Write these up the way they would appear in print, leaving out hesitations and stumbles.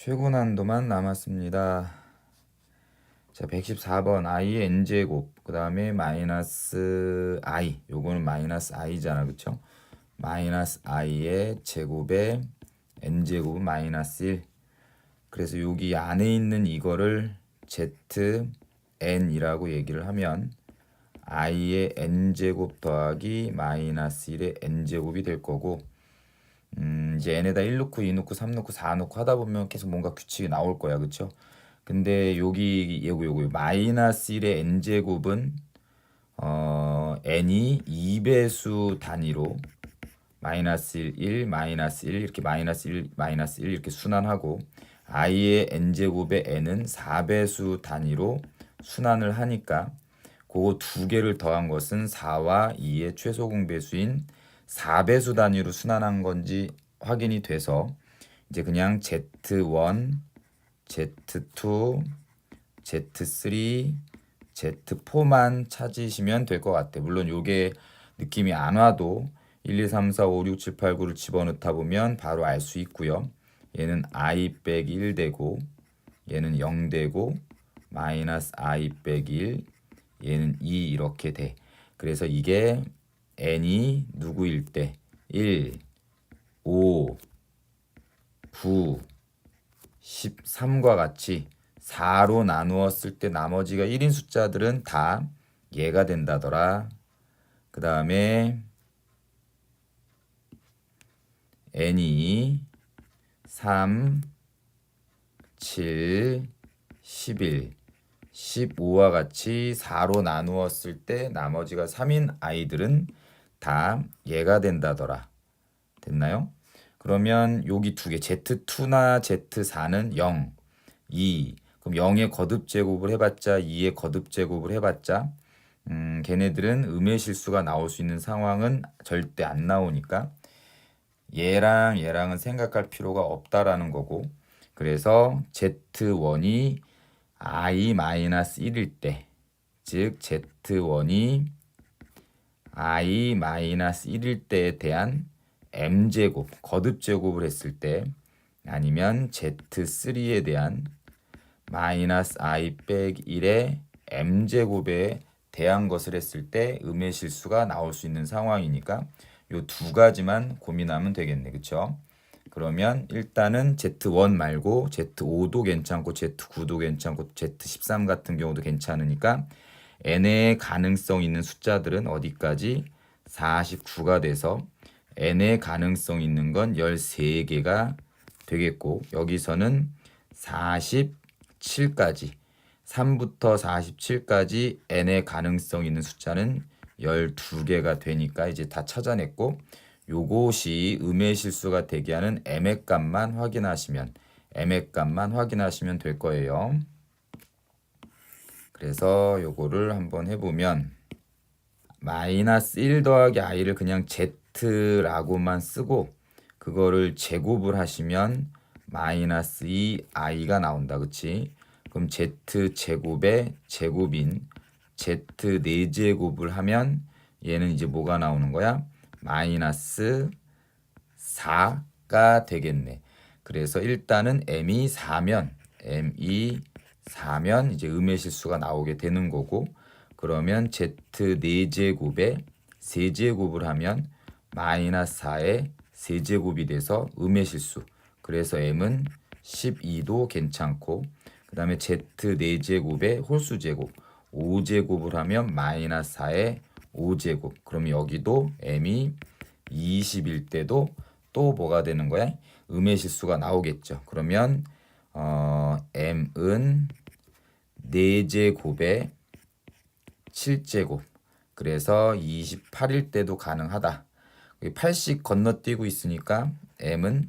최고 난도만 남았습니다. 자, 114번 i의 n제곱, 그 다음에 마이너스 i, 요거는 마이너스 i잖아, 그쵸? 마이너스 i의 제곱에 n제곱은 마이너스 1. 그래서 여기 안에 있는 이거를 zn이라고 얘기를 하면 i의 n제곱 더하기 마이너스 1의 n제곱이 될 거고, 이제 n에다 1 넣고 2 넣고 3 넣고 4 넣고 하다 보면 계속 뭔가 규칙이 나올 거야, 그쵸? 근데 여기 요거 마이너스 1의 n제곱은 n이 2배수 단위로 마이너스 1, 1, 마이너스 1 이렇게 마이너스 1, 마이너스 1 이렇게 순환하고, i의 n제곱의 n은 4배수 단위로 순환을 하니까 그거 두 개를 더한 것은 4와 2의 최소 공배수인 4배수 단위로 순환한 건지 확인이 돼서 이제 그냥 Z1, Z2, Z3, Z4만 찾으시면 될 것 같아요. 물론 요게 느낌이 안 와도 1, 2, 3, 4, 5, 6, 7, 8, 9를 집어넣다 보면 바로 알 수 있고요. 얘는 i 빼기 1 되고, 얘는 0 되고, 마이너스 i 빼기 1, 얘는 2 이렇게 돼. 그래서 이게 n이 누구일 때 1, 5, 9, 13과 같이 4로 나누었을 때 나머지가 1인 숫자들은 다 얘가 된다더라. 그 다음에 n이 3, 7, 11, 15와 같이 4로 나누었을 때 나머지가 3인 아이들은 다 얘가 된다더라. 됐나요? 그러면 여기 두 개 Z2나 Z4는 0, 2. 그럼 0의 거듭 제곱을 해봤자 2의 거듭 제곱을 해봤자 걔네들은 음의 실수가 나올 수 있는 상황은 절대 안 나오니까 얘랑 얘랑은 생각할 필요가 없다라는 거고, 그래서 Z1이 i-1일 때, 즉 Z1이 i-1일 때에 대한 m제곱, 거듭 제곱을 했을 때, 아니면 Z3에 대한 마이너스 i 빼기 1의 m제곱에 대한 것을 했을 때 음의 실수가 나올 수 있는 상황이니까 요 두 가지만 고민하면 되겠네, 그쵸? 그러면 일단은 Z1 말고 Z5도 괜찮고 Z9도 괜찮고 Z13 같은 경우도 괜찮으니까 n의 가능성 있는 숫자들은 어디까지? 49가 돼서 n의 가능성 있는 건 13개가 되겠고, 여기서는 47까지 3부터 47까지 n의 가능성 있는 숫자는 12개가 되니까 이제 다 찾아냈고, 요것이 음의 실수가 되게 하는 m의 값만 확인하시면 될 거예요. 그래서 요거를 한번 해보면 마이너스 1 더하기 i를 그냥 z라고만 쓰고 그거를 제곱을 하시면 마이너스 2i가 나온다, 그치? 그럼 z 제곱의 제곱인 z 4제곱을 하면 얘는 이제 뭐가 나오는 거야? 마이너스 4가 되겠네. 그래서 일단은 m이 4면 이제 음의 실수가 나오게 되는 거고, 그러면 z 4제곱에 세제곱을 하면 마이너스 4의 세제곱이 돼서 음의 실수. 그래서 m은 12도 괜찮고, 그 다음에 z 4제곱에 홀수제곱 5제곱을 하면 마이너스 4의 5제곱. 그럼 여기도 m이 20일 때도 또 뭐가 되는 거야? 음의 실수가 나오겠죠. 그러면 m은 4제곱에 7제곱. 그래서 28일 때도 가능하다. 80 건너뛰고 있으니까 m은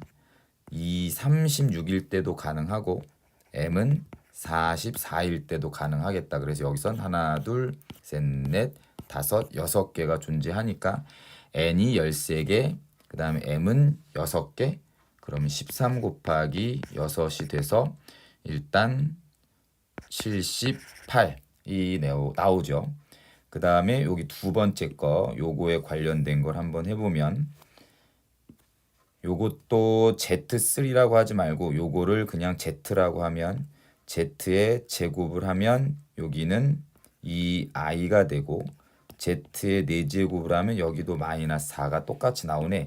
36일 때도 가능하고 m은 44일 때도 가능하겠다. 그래서 여기선 하나, 둘, 셋, 넷, 다섯, 6개가 존재하니까 n이 13개, 그 다음에 m은 6개, 그러면 13 곱하기 6이 돼서 일단 78이 나오죠. 그 다음에 여기 두 번째 거, 요거에 관련된 걸 한번 해보면 요것도 Z3라고 하지 말고 요거를 그냥 Z라고 하면 Z의 제곱을 하면 여기는 이 i가 되고 Z의 4제곱을 하면 여기도 마이너스 4가 똑같이 나오네.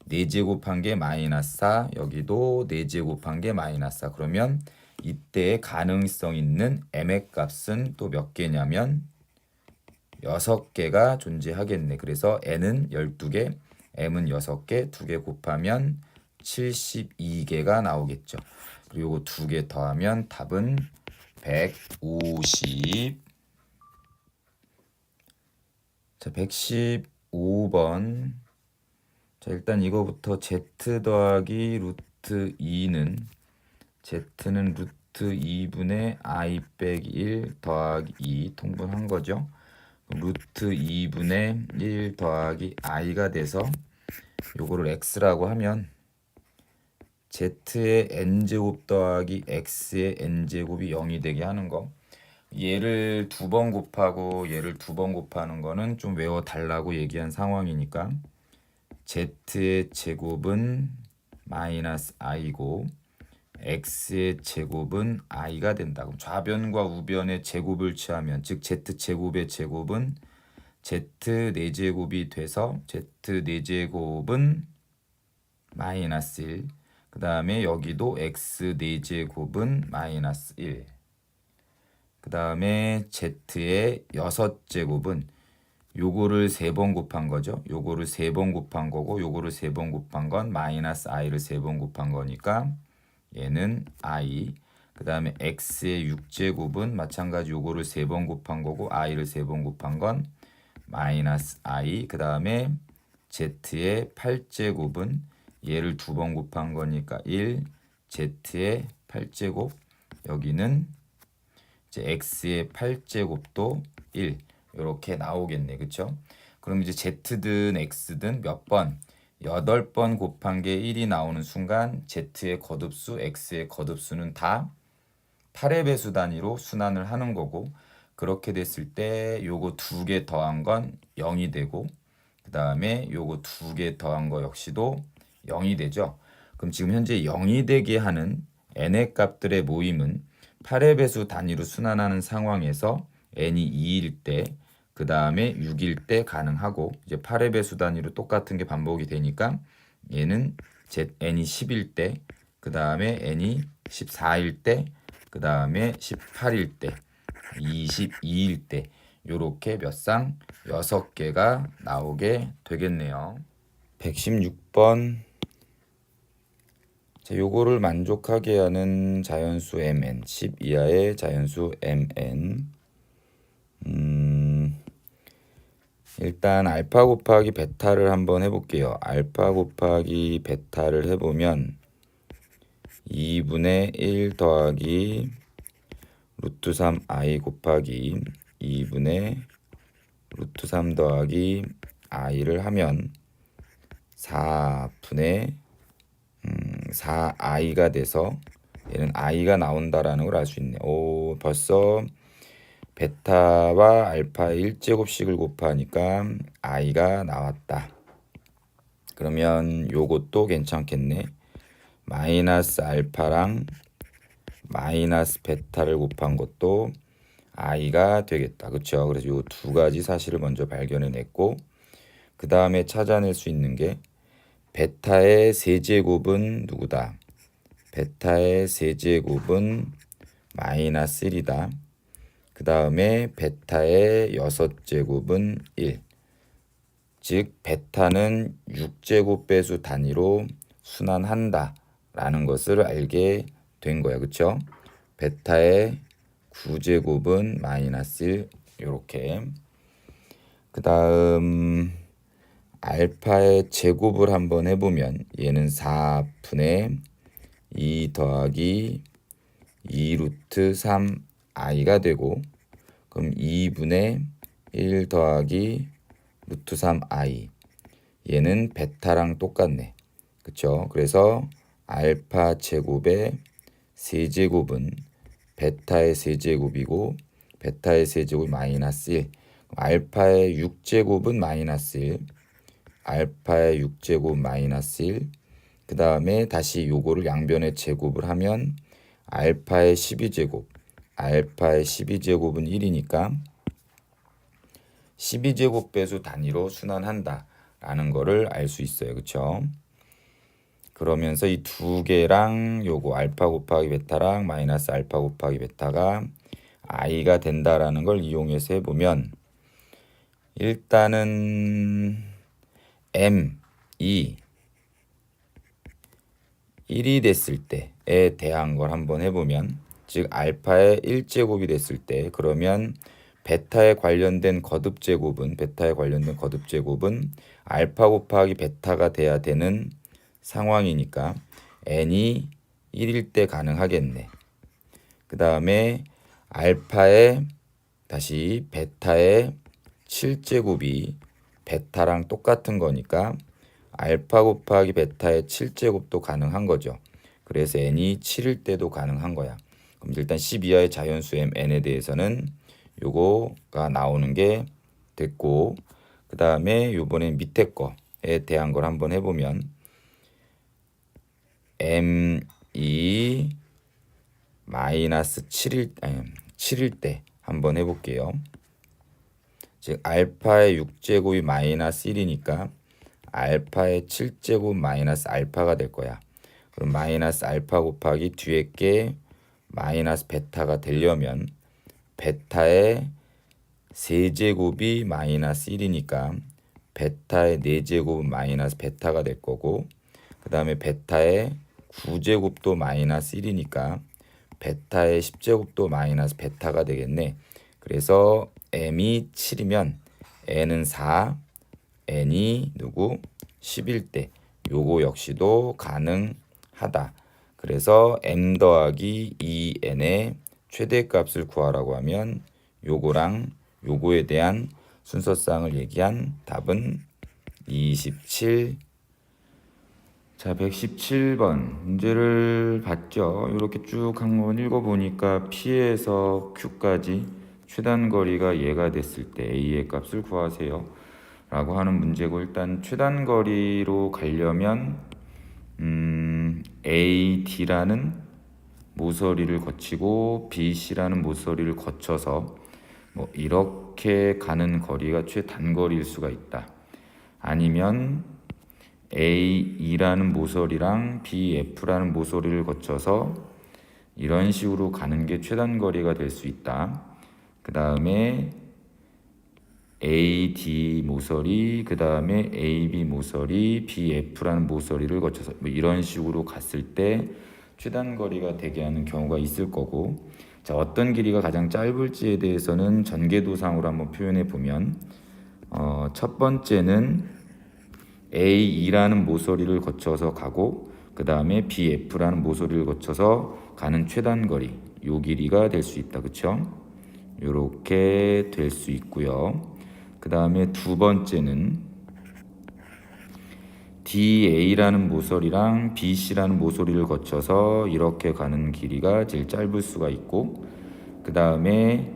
4제곱한 게 마이너스 4, 여기도 4제곱한 게 마이너스 4. 그러면 이때 가능성 있는 m의 값은 또 몇 개냐면 6개가 존재하겠네. 그래서 n은 12개, m은 6개, 2개 곱하면 72개가 나오겠죠. 그리고 요거 2개 더하면 답은 150. 자, 115번. 자, 일단 이거부터 z 더하기 루트 2는 z는 루트 2분의 i 빼기 1 더하기 2 통분한 거죠. 루트 2분의 1 더하기 i가 돼서 요거를 x라고 하면 z의 n제곱 더하기 x의 n제곱이 0이 되게 하는 거. 얘를 2번 곱하고 얘를 2번 곱하는 거는 좀 외워 달라고 얘기한 상황이니까 z의 제곱은 마이너스 i고 x의 제곱은 i가 된다. 그럼 좌변과 우변의 제곱을 취하면 즉 z제곱의 제곱은 z 4제곱이 돼서 z 4제곱은 마이너스 1. 그 다음에 여기도 x 4제곱은 마이너스 1. 그 다음에 z의 6제곱은 요거를 3번 곱한 거죠. 요거를 3번 곱한 거고 요거를 3번 곱한 건 마이너스 i를 3번 곱한 거니까 얘는 i. 그 다음에 x의 6제곱은 마찬가지 요거를 3번 곱한 거고 i를 3번 곱한 건 마이너스 i. 그 다음에 z의 8제곱은 얘를 2번 곱한 거니까 1. z의 8제곱 여기는 이제 x의 8제곱도 1. 이렇게 나오겠네. 그쵸? 그럼 이제 z든 x든 몇 번? 8번 곱한 게 1이 나오는 순간 z의 거듭수, x의 거듭수는 다 8의 배수 단위로 순환을 하는 거고 그렇게 됐을 때 요거 2개 더한 건 0이 되고 그 다음에 요거 2개 더한 거 역시도 0이 되죠. 그럼 지금 현재 0이 되게 하는 n의 값들의 모임은 8의 배수 단위로 순환하는 상황에서 n이 2일 때 그 다음에 6일 때 가능하고 이제 8의 배수 단위로 똑같은 게 반복이 되니까 얘는 n이 10일 때 그 다음에 n이 14일 때 그 다음에 18일 때 22일 때 요렇게 몇 쌍 6개가 나오게 되겠네요. 116번. 자, 요거를 만족하게 하는 자연수 mn 10 이하의 자연수 mn. 일단 알파 곱하기 베타를 한번 해볼게요. 알파 곱하기 베타를 해보면 2분의 1 더하기 루트 3 i 곱하기 2분의 루트 3 더하기 i를 하면 4분의 4i가 돼서 얘는 i가 나온다라는 걸 알 수 있네. 오, 벌써 베타와 알파의 1제곱씩을 곱하니까 i가 나왔다. 그러면 요것도 괜찮겠네. 마이너스 알파랑 마이너스 베타를 곱한 것도 i가 되겠다. 그렇죠? 그래서 요 두 가지 사실을 먼저 발견해냈고 그 다음에 찾아낼 수 있는 게 베타의 세제곱은 누구다? 베타의 세제곱은 마이너스 1이다. 그 다음에 베타의 6제곱은 1. 즉 베타는 6제곱 배수 단위로 순환한다 라는 것을 알게 된 거야. 그쵸? 베타의 9제곱은 마이너스 1. 요렇게. 그 다음 알파의 제곱을 한번 해보면 얘는 4분의 2 더하기 2 루트 3 i가 되고 그럼 2분의 1 더하기 루트 3 i 얘는 베타랑 똑같네. 그쵸? 그래서 알파 제곱의 세제곱은 베타의 세제곱이고 베타의 세제곱이 마이너스 1. 알파의 6제곱은 마이너스 1. 알파의 6제곱 마이너스 1. 그 다음에 다시 요거를 양변에 제곱을 하면 알파의 12제곱, 알파의 12제곱은 1이니까 12제곱 배수 단위로 순환한다 라는 거를 알 수 있어요. 그쵸? 그러면서 이 두 개랑 요거 알파 곱하기 베타랑 마이너스 알파 곱하기 베타가 i가 된다라는 걸 이용해서 해보면 일단은 m이 1이 됐을 때에 대한 걸 한번 해보면, 즉 알파의 1제곱이 됐을 때 그러면 베타에 관련된 거듭제곱은 알파 곱하기 베타가 돼야 되는 상황이니까 n이 1일 때 가능하겠네. 그 다음에 알파의 다시 베타의 7제곱이 베타랑 똑같은 거니까 알파 곱하기 베타의 7제곱도 가능한 거죠. 그래서 n이 7일 때도 가능한 거야. 그럼 일단 10이하의 자연수 n에 대해서는 요거가 나오는 게 됐고, 그 다음에 요번에 밑에 거에 대한 걸 한번 해보면 m이 마이너스 7일 때 한번 해볼게요. 즉 알파의 6제곱이 마이너스 1이니까 알파의 7제곱 마이너스 알파가 될 거야. 그럼 마이너스 알파 곱하기 뒤에 게 마이너스 베타가 되려면 베타의 세제곱이 마이너스 1이니까 베타의 4제곱은 마이너스 베타가 될 거고, 그 다음에 베타의 9제곱도 마이너스 1이니까 베타의 10제곱도 마이너스 베타가 되겠네. 그래서 m이 7이면 n은 4, n이 10일 때 요거 역시도 가능하다. 그래서 m 더하기 2n의 최대값을 구하라고 하면 요거랑 요거에 대한 순서상을 얘기한 답은 27. 자, 117번 문제를 봤죠. 이렇게 쭉 한번 읽어보니까 P에서 Q까지 최단 거리가 얘가 됐을 때 A의 값을 구하세요 라고 하는 문제고, 일단 최단 거리로 가려면 AD라는 모서리를 거치고 BC라는 모서리를 거쳐서 뭐 이렇게 가는 거리가 최단거리일 수가 있다. 아니면 AE라는 모서리랑 BF라는 모서리를 거쳐서 이런 식으로 가는 게 최단거리가 될 수 있다. 그 다음에 AD 모서리, 그 다음에 AB 모서리, BF라는 모서리를 거쳐서 뭐 이런 식으로 갔을 때 최단거리가 되게 하는 경우가 있을 거고, 자, 어떤 길이가 가장 짧을지에 대해서는 전개도상으로 한번 표현해 보면 첫 번째는 AE라는 모서리를 거쳐서 가고, 그 다음에 BF라는 모서리를 거쳐서 가는 최단거리, 요 길이가 될 수 있다. 그쵸? 요렇게 될 수 있고요. 그 다음에 두 번째는 DA라는 모서리랑 BC라는 모서리를 거쳐서 이렇게 가는 길이가 제일 짧을 수가 있고, 그 다음에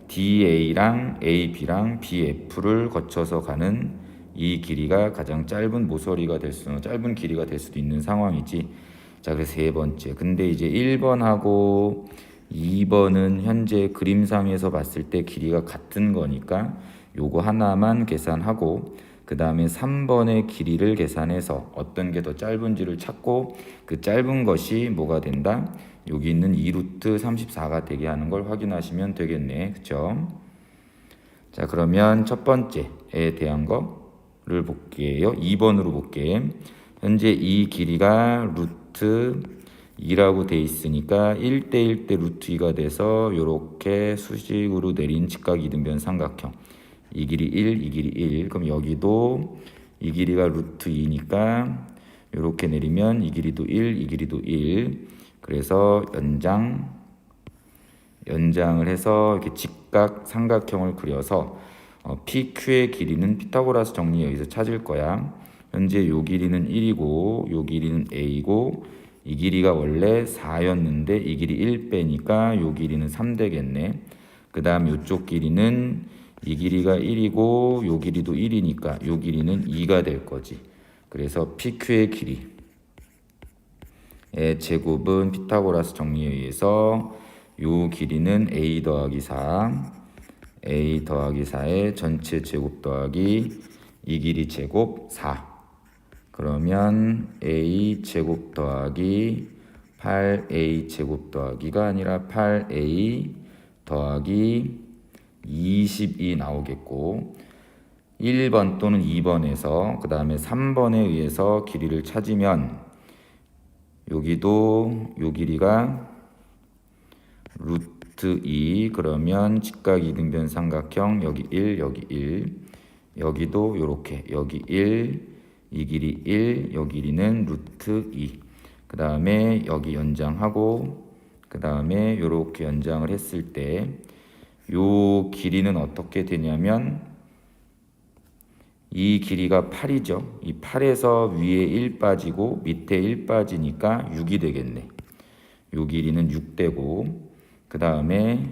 DA랑 AB랑 BF를 거쳐서 가는 이 길이가 가장 짧은 모서리가 짧은 길이가 될 수도 있는 상황이지. 자, 그래서 세 번째. 근데 이제 1번하고 2번은 현재 그림상에서 봤을 때 길이가 같은 거니까 요거 하나만 계산하고, 그 다음에 3번의 길이를 계산해서 어떤 게 더 짧은지를 찾고 그 짧은 것이 뭐가 된다? 여기 있는 2루트 34가 되게 하는 걸 확인하시면 되겠네. 그쵸? 자, 그러면 첫 번째에 대한 거를 볼게요. 2번으로 볼게. 현재 이 길이가 루트 2라고 돼 있으니까 1대1 대 루트 2가 돼서 이렇게 수직으로 내린 직각 이등변 삼각형, 이 길이 1, 이 길이 1. 그럼 여기도 이 길이가 루트 2니까 이렇게 내리면 이 길이도 1, 이 길이도 1. 그래서 연장을 해서 이렇게 직각 삼각형을 그려서 PQ의 길이는 피타고라스 정리 여기서 찾을 거야. 현재 요 길이는 1이고 요 길이는 A고 이 길이가 원래 4였는데 이 길이 1 빼니까 요 길이는 3 되겠네. 그 다음 요쪽 길이는 이 길이가 1이고 요 길이도 1이니까 요 길이는 2가 될 거지. 그래서 PQ의 길이의 제곱은 피타고라스 정리에 의해서 요 길이는 A 더하기 4, A 더하기 4의 전체 제곱 더하기 이 길이 제곱 4. 그러면 A 제곱 더하기 8A 제곱 더하기가 아니라 8A 더하기 20이 나오겠고 1번 또는 2번에서 그 다음에 3번에 의해서 길이를 찾으면 여기도 요 길이가 루트 2 그러면 직각 이등변 삼각형 여기 1 여기 1 여기도 요렇게 여기 1 이 길이 1 여기 길이는 루트 2 그 다음에 여기 연장하고 그 다음에 요렇게 연장을 했을 때 요 길이는 어떻게 되냐면 이 길이가 8이죠. 이 8에서 위에 1 빠지고 밑에 1 빠지니까 6이 되겠네. 요 길이는 6 되고 그 다음에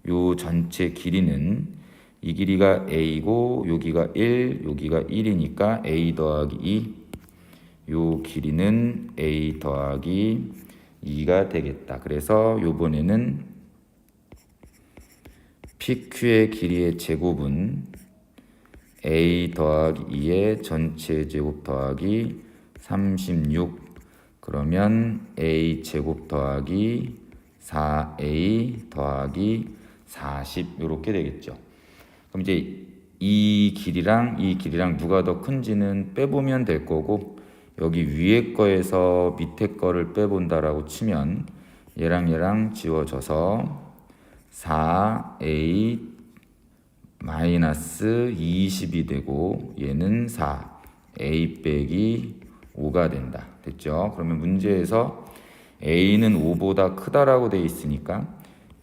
요 전체 길이는 이 길이가 A고 여기가 1, 여기가 1이니까 A 더하기 2. 요 길이는 A 더하기 2가 되겠다. 그래서 요번에는 PQ의 길이의 제곱은 A 더하기 2의 전체 제곱 더하기 36 그러면 A 제곱 더하기 4A 더하기 40 이렇게 되겠죠. 그럼 이제 이 길이랑 누가 더 큰지는 빼보면 될 거고 여기 위에 거에서 밑에 거를 빼본다라고 치면 얘랑 지워져서 4A 마이너스 20이 되고 얘는 4 A 빼기 5가 된다. 됐죠? 그러면 문제에서 A는 5보다 크다라고 돼 있으니까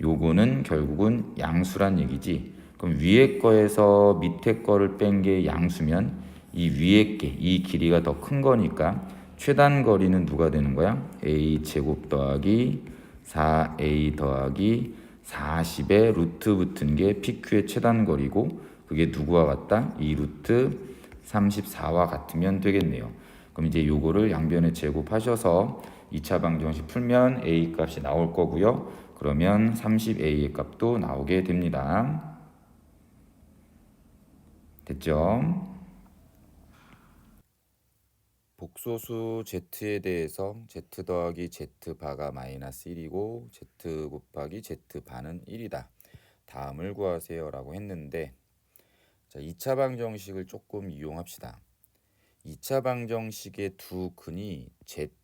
요거는 결국은 양수란 얘기지. 그럼 위에 거에서 밑에 거를 뺀 게 양수면 이 위에 게 이 길이가 더 큰 거니까 최단 거리는 누가 되는 거야? A 제곱 더하기 4A 더하기 40에 루트 붙은 게 PQ의 최단 거리고 그게 누구와 같다? 이 루트 34와 같으면 되겠네요. 그럼 이제 요거를 양변에 제곱하셔서 2차 방정식 풀면 A 값이 나올 거고요. 그러면 30A의 값도 나오게 됩니다. 됐죠? 복소수 Z에 대해서 Z 더하기 Z바가 마이너스 1이고 Z 곱하기 Z바는 1이다. 다음을 구하세요 라고 했는데 자, 2차 방정식을 조금 이용합시다. 2차 방정식의 두 근이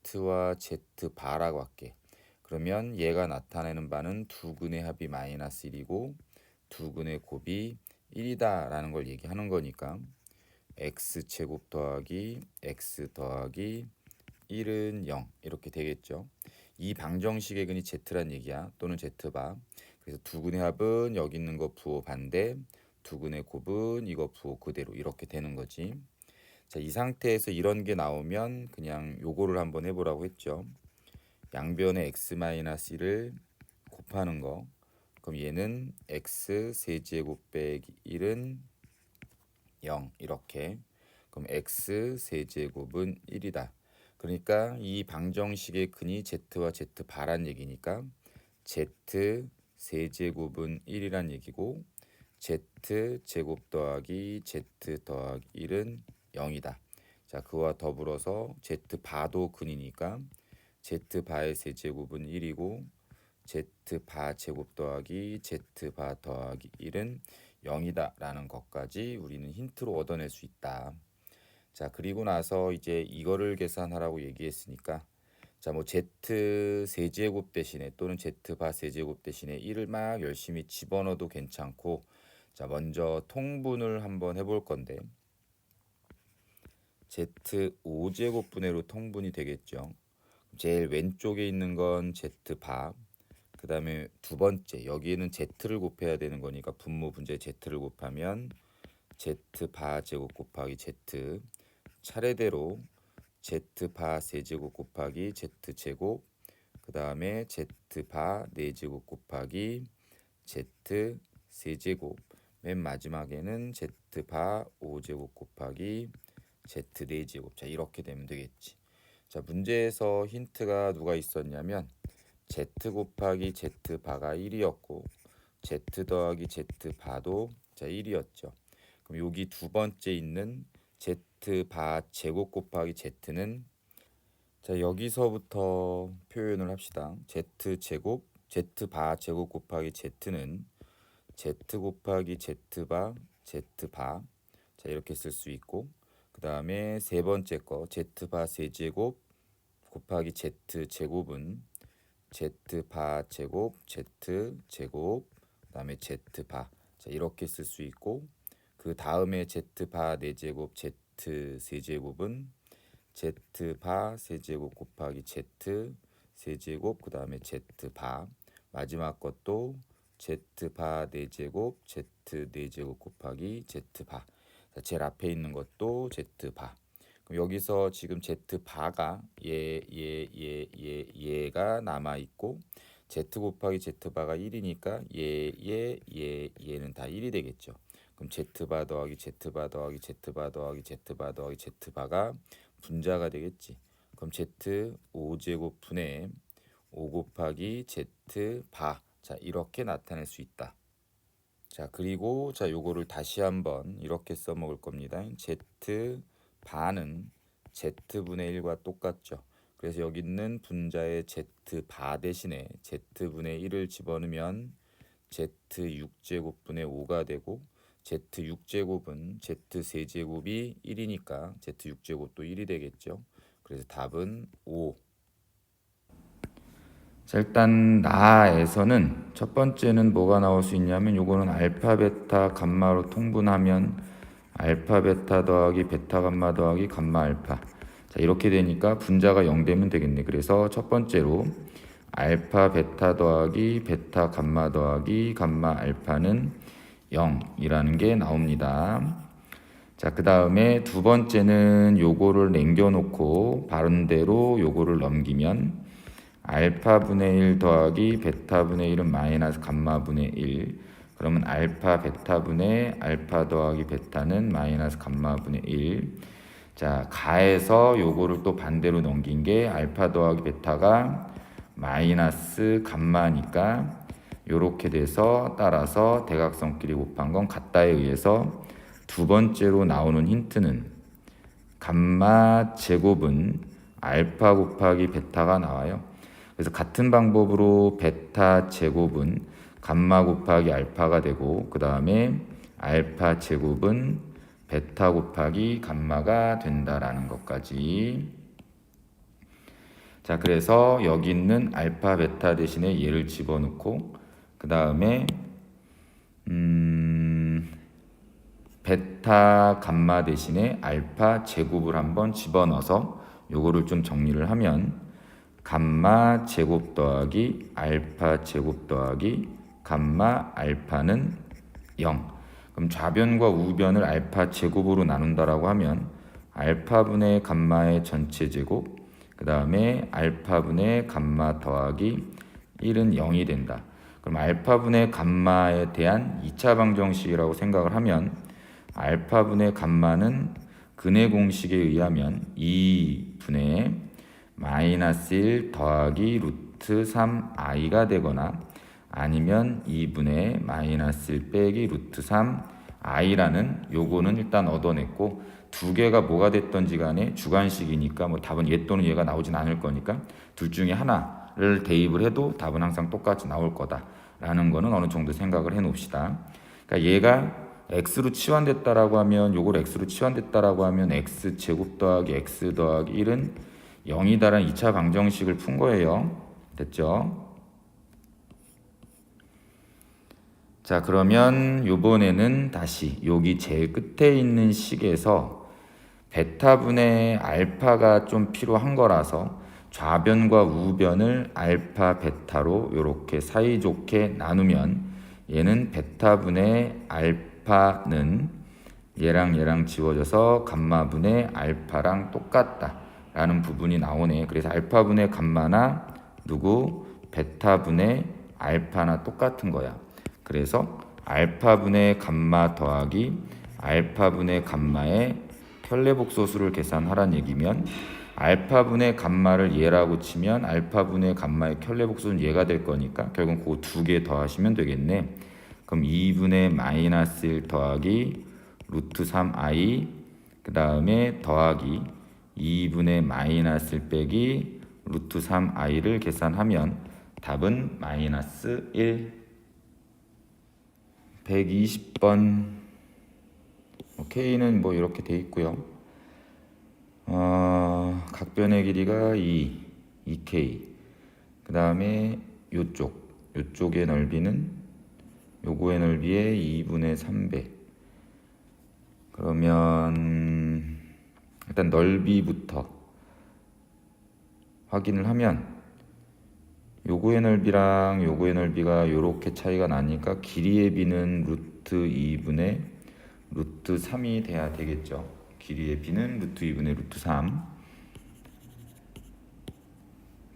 Z와 Z바라고 할게. 그러면 얘가 나타내는 바는 두 근의 합이 마이너스 1이고 두 근의 곱이 1이다 라는 걸 얘기하는 거니까 x제곱 더하기 x 더하기 1은 0 이렇게 되겠죠. 이 방정식의 근이 Z란 얘기야. 또는 Z바. 그래서 두 근의 합은 여기 있는 거 부호 반대 두 근의 곱은 이거 부호 그대로 이렇게 되는 거지. 자, 이 상태에서 이런 게 나오면 그냥 요거를 한번 해보라고 했죠. 양변에 x-1을 곱하는 거. 그럼 얘는 x 세제곱 빼기 1은 0 이렇게. 그럼 x 세제곱은 1이다. 그러니까 이 방정식의 근이 Z와 Z바란 얘기니까 Z 세제곱은 1이란 얘기고 Z 제곱 더하기 Z 더하기 1은 0이다. 자, 그와 더불어서 Z바도 근이니까 Z바의 세제곱은 1이고 Z바 제곱 더하기 Z바 더하기 1은 0이다 라는 것까지 우리는 힌트로 얻어낼 수 있다. 자, 그리고 나서 이제 이거를 계산하라고 얘기했으니까 자, 뭐 Z 세제곱 대신에 또는 Z바 세제곱 대신에 1을 막 열심히 집어넣어도 괜찮고 자, 먼저 통분을 한번 해볼 건데 Z 5제곱분해로 통분이 되겠죠. 제일 왼쪽에 있는 건 Z바 그 다음에 두 번째 여기에는 Z를 곱해야 되는 거니까 분모 분자에 Z를 곱하면 Z바 제곱 곱하기 Z 차례대로 Z바 세제곱 곱하기 Z제곱 그 다음에 Z바 4제곱 곱하기 Z 세제곱 맨 마지막에는 Z바 5제곱 곱하기 Z 4제곱. 자, 이렇게 되면 되겠지. 자, 문제에서 힌트가 누가 있었냐면 Z 곱하기 Z 바가 1이었고 Z 더하기 Z 바도 자 1이었죠. 그럼 여기 두 번째 있는 Z 바 제곱 곱하기 Z는 자 여기서부터 표현을 합시다. Z 제곱 Z 바 제곱 곱하기 Z는 Z 곱하기 Z 바 Z 바 자 이렇게 쓸 수 있고 그 다음에 세 번째 거 Z 바 세제곱 곱하기 Z 제곱은 Z 바 제곱 Z 제곱 그다음에 Z 바 자 이렇게 쓸 수 있고 그 다음에 Z 바 4제곱 Z 세제곱은 Z 바 세제곱 곱하기 Z 세제곱 그다음에 Z 바 마지막 것도 Z 바 4제곱 Z 4제곱 곱하기 Z 바 자, 제일 앞에 있는 것도 Z 바 그럼 여기서 지금 Z 바가 얘가 남아 있고 Z 곱하기 Z 바가 1이니까 얘는 다 1이 되겠죠. 그럼 Z 바 더하기 Z 바 더하기 Z 바 더하기 Z 바 더하기 Z 바가 분자가 되겠지. 그럼 Z 5제곱 분의 5 곱하기 Z 바. 자, 이렇게 나타낼 수 있다. 자, 그리고 자, 요거를 다시 한번 이렇게 써먹을 겁니다. Z 바는 Z분의 1과 똑같죠. 그래서 여기 있는 분자의 Z 바 대신에 Z분의 1을 집어넣으면 Z 6제곱분의 5가 되고 Z 6제곱은 Z 세제곱이 1이니까 Z 6제곱도 1이 되겠죠. 그래서 답은 5. 자, 일단 나에서는 첫 번째는 뭐가 나올 수 있냐면 요거는 알파 베타 감마로 통분하면 알파 베타 더하기 베타 감마 더하기 감마 알파. 자, 이렇게 되니까 분자가 0 되면 되겠네. 그래서 첫 번째로 알파 베타 더하기 베타 감마 더하기 감마 알파는 0이라는 게 나옵니다. 자, 그 다음에 두 번째는 요거를 남겨놓고 바른대로 요거를 넘기면 알파분의 1 더하기 베타분의 1은 마이너스 감마분의 1. 그러면 알파 베타분의 알파 더하기 베타는 마이너스 감마분의 1. 자, 가해서 요거를 또 반대로 넘긴 게 알파 더하기 베타가 마이너스 감마니까 요렇게 돼서 따라서 대각선끼리 곱한 건 같다에 의해서 두 번째로 나오는 힌트는 감마 제곱은 알파 곱하기 베타가 나와요. 그래서 같은 방법으로 베타 제곱은 감마 곱하기 알파가 되고 그 다음에 알파 제곱은 베타 곱하기 감마가 된다라는 것까지. 자, 그래서 여기 있는 알파 베타 대신에 얘를 집어넣고 그 다음에 베타 감마 대신에 알파 제곱을 한번 집어넣어서 요거를 좀 정리를 하면 감마 제곱 더하기 알파 제곱 더하기 감마 알파는 0. 그럼 좌변과 우변을 알파 제곱으로 나눈다라고 하면 알파분의 감마의 전체 제곱 그 다음에 알파분의 감마 더하기 1은 0이 된다. 그럼 알파분의 감마에 대한 2차 방정식이라고 생각을 하면 알파분의 감마는 근의 공식에 의하면 2분의 마이너스 1 더하기 루트 3i가 되거나 아니면 2분의 마이너스 1 빼기 루트 3i라는 요거는 일단 얻어냈고 두 개가 뭐가 됐던지 간에 주관식이니까 뭐 답은 얘 또는 얘가 나오진 않을 거니까 둘 중에 하나를 대입을 해도 답은 항상 똑같이 나올 거다라는 거는 어느 정도 생각을 해 놓읍시다. 그러니까 얘가 x로 치환됐다라고 하면 요걸 x로 치환됐다라고 하면 x 제곱 더하기 x 더하기 1은 0이다라는 2차 방정식을 푼 거예요. 됐죠? 자, 그러면 요번에는 다시 여기 제일 끝에 있는 식에서 베타분의 알파가 좀 필요한 거라서 좌변과 우변을 알파 베타로 이렇게 사이좋게 나누면 얘는 베타분의 알파는 얘랑 지워져서 감마분의 알파랑 똑같다 라는 부분이 나오네. 그래서 알파분의 감마나 베타분의 알파나 똑같은 거야. 그래서 알파분의 감마 더하기 알파분의 감마의 켤레복소수를 계산하란 얘기면 알파분의 감마를 얘라고 치면 알파분의 감마의 켤레복소는 얘가 될 거니까 결국 그 두 개 더하시면 되겠네. 그럼 2분의 마이너스 1 더하기 루트 3i 그 다음에 더하기 2분의 마이너스 1 빼기 루트 3i를 계산하면 답은 마이너스 1. 120번 K는 뭐 이렇게 돼 있고요. 각변의 길이가 2K. 그 다음에 요쪽의 넓이는 요거의 넓이의 2분의 3배. 그러면 일단 넓이부터 확인을 하면 요거의 넓이랑 요거의 넓이가 요렇게 차이가 나니까 길이의 b는 루트 2분의 루트 3이 돼야 되겠죠. 길이의 b는 루트 2분의 루트 3.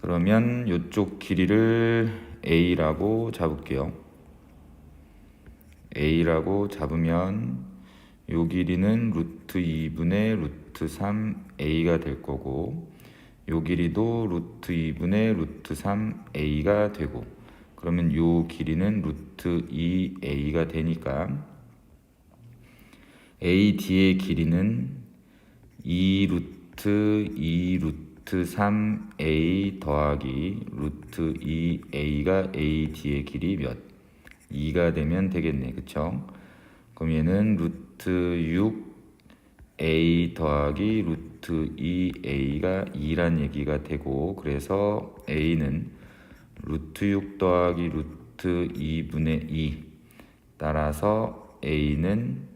그러면 요쪽 길이를 a라고 잡을게요. a라고 잡으면 요 길이는 루트 2분의 루트 3a가 될 거고 요 길이도 루트 2분의 루트 3a가 되고 그러면 요 길이는 루트 2a가 되니까 AD의 길이는 2 루트 3a 더하기 루트 2a가 AD의 길이 몇? 2가 되면 되겠네. 그쵸? 그럼 얘는 루트 6a 더하기 루트 2a가 2란 얘기가 되고 그래서 a는 루트 6 더하기 루트 2분의 2 따라서 a는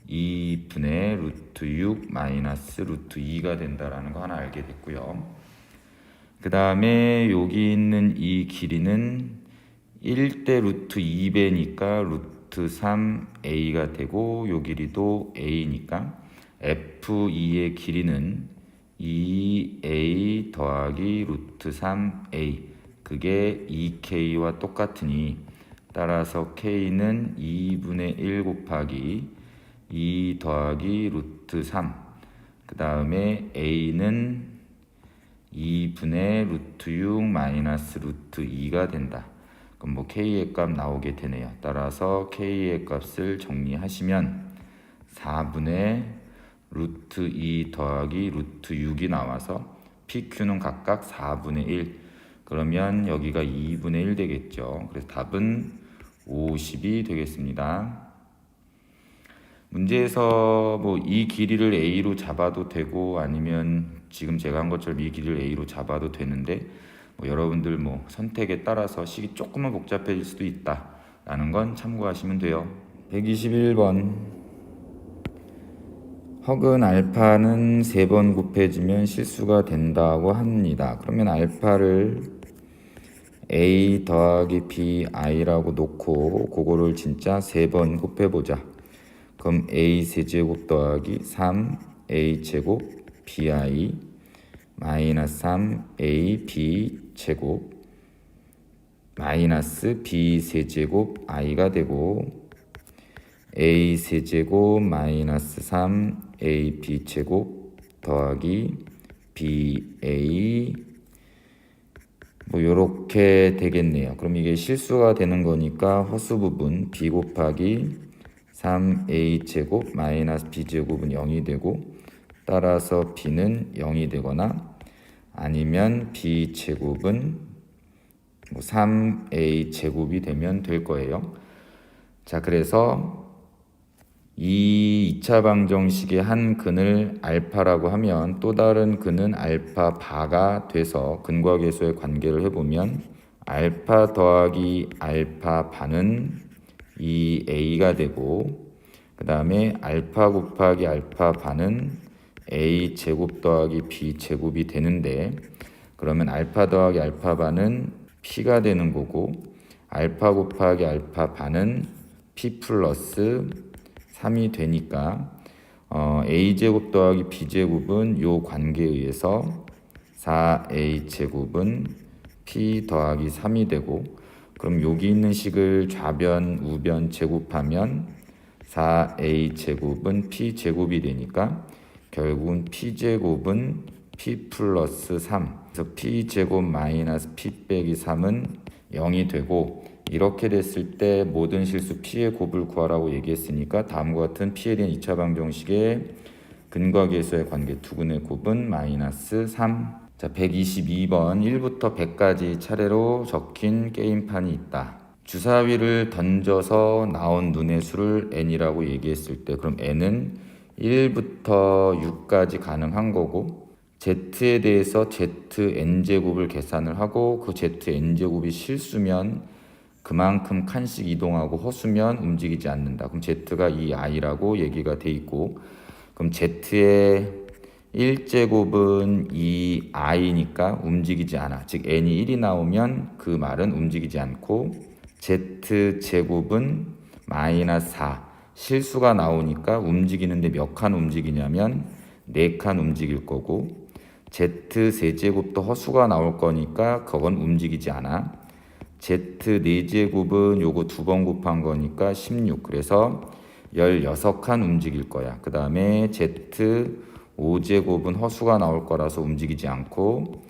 2분의 루트 6 마이너스 루트 2가 된다라는 거 하나 알게 됐고요. 그 다음에 여기 있는 이 길이는 1대 루트 2배니까 루트 3a가 되고 요 길이도 a니까 F2의 길이는 2a 더하기 루트 3a 그게 2k와 똑같으니 따라서 k는 2분의 1 곱하기 2 더하기 루트 3 그 다음에 a는 2분의 루트 6 마이너스 루트 2가 된다. 그럼 뭐 k의 값 나오게 되네요. 따라서 k의 값을 정리하시면 4분의 루트 2 더하기 루트 6이 나와서 PQ는 각각 4분의 1 그러면 여기가 2분의 1 되겠죠. 그래서 답은 50이 되겠습니다. 문제에서 뭐 이 길이를 a로 잡아도 되고 아니면 지금 제가 한 것처럼 이 길이를 a로 잡아도 되는데 뭐 여러분들 뭐 선택에 따라서 식이 조금은 복잡해질 수도 있다 라는 건 참고하시면 돼요. 121번 허근 알파는 3번 곱해지면 실수가 된다고 합니다. 그러면 알파를 a 더하기 bi라고 놓고 그거를 진짜 3번 곱해보자. 그럼 a 세제곱 더하기 3a 제곱 bi 마이너스 3a b 제곱 마이너스 b 세제곱 i가 되고 a 세제곱 마이너스 3a b 제곱 더하기 ba 뭐 요렇게 되겠네요. 그럼 이게 실수가 되는 거니까 허수 부분 b 곱하기 3a 제곱 마이너스 b 제곱은 0이 되고 따라서 b는 0이 되거나 아니면 b 제곱은 뭐 3a 제곱이 되면 될 거예요. 자, 그래서 이 2차 방정식의 한 근을 알파라고 하면 또 다른 근은 알파 바가 돼서 근과 계수의 관계를 해보면 알파 더하기 알파 바는 2a가 되고 그 다음에 알파 곱하기 알파 바는 a 제곱 더하기 b 제곱이 되는데 그러면 알파 더하기 알파 바는 p가 되는 거고 알파 곱하기 알파 바는 p 플러스 3이 되니까 a 제곱 더하기 b 제곱은 요 관계에 의해서 4a 제곱은 p 더하기 3이 되고 그럼 여기 있는 식을 좌변 우변 제곱하면 4a 제곱은 p 제곱이 되니까 결국은 p제곱은 p 플러스 3. 그래서 p제곱 마이너스 p 빼기 3은 0이 되고, 이렇게 됐을 때 모든 실수 p의 곱을 구하라고 얘기했으니까 다음과 같은 p에 대한 2차 방정식의 근과 계수의 관계 두근의 곱은 마이너스 3. 자, 122번 1부터 100까지 차례로 적힌 게임판이 있다. 주사위를 던져서 나온 눈의 수를 n이라고 얘기했을 때, 그럼 n은 1부터 6까지 가능한 거고, z에 대해서 zn제곱을 계산을 하고, 그 zn제곱이 실수면 그만큼 칸씩 이동하고 허수면 움직이지 않는다. 그럼 z가 이 i라고 얘기가 돼 있고, 그럼 z의 1제곱은 이 i니까 움직이지 않아. 즉 n이 1이 나오면 그 말은 움직이지 않고, z제곱은 마이너스 4. 실수가 나오니까 움직이는데 몇 칸 움직이냐면 4칸 움직일 거고, z4제곱도 허수가 나올 거니까 그건 움직이지 않아. z4제곱은 요거 2번 곱한 거니까 16. 그래서 16칸 움직일 거야. 그 다음에 z5제곱은 허수가 나올 거라서 움직이지 않고,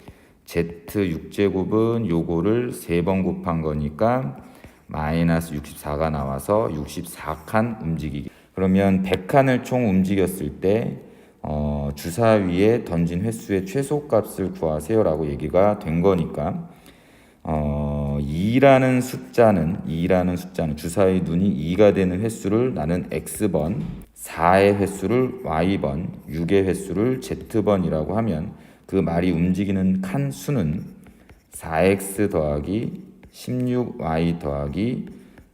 z6제곱은 요거를 3번 곱한 거니까 마이너스 64가 나와서 64칸 움직이기. 그러면 100칸을 총 움직였을 때 주사위에 던진 횟수의 최소값을 구하세요라고 얘기가 된 거니까, 2라는 숫자는 주사위 눈이 2가 되는 횟수를 나는 x번, 4의 횟수를 y번, 6의 횟수를 z번이라고 하면 그 말이 움직이는 칸 수는 4x 더하기 16y 더하기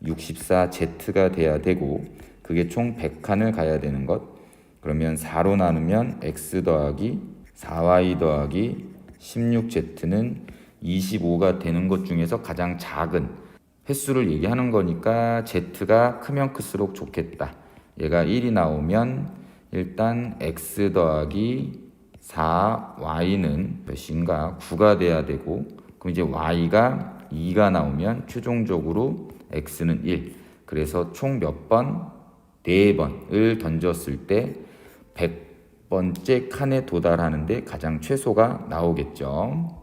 64z가 돼야 되고, 그게 총 100칸을 가야 되는 것. 그러면 4로 나누면 x 더하기 4y 더하기 16z는 25가 되는 것 중에서 가장 작은 횟수를 얘기하는 거니까 z가 크면 클수록 좋겠다. 얘가 1이 나오면 일단 x 더하기 4y는 몇인가? 9가 돼야 되고, 그럼 이제 y가 2가 나오면 최종적으로 x는 1. 그래서 총 몇 번? 4번을 던졌을 때 100번째 칸에 도달하는데 가장 최소가 나오겠죠.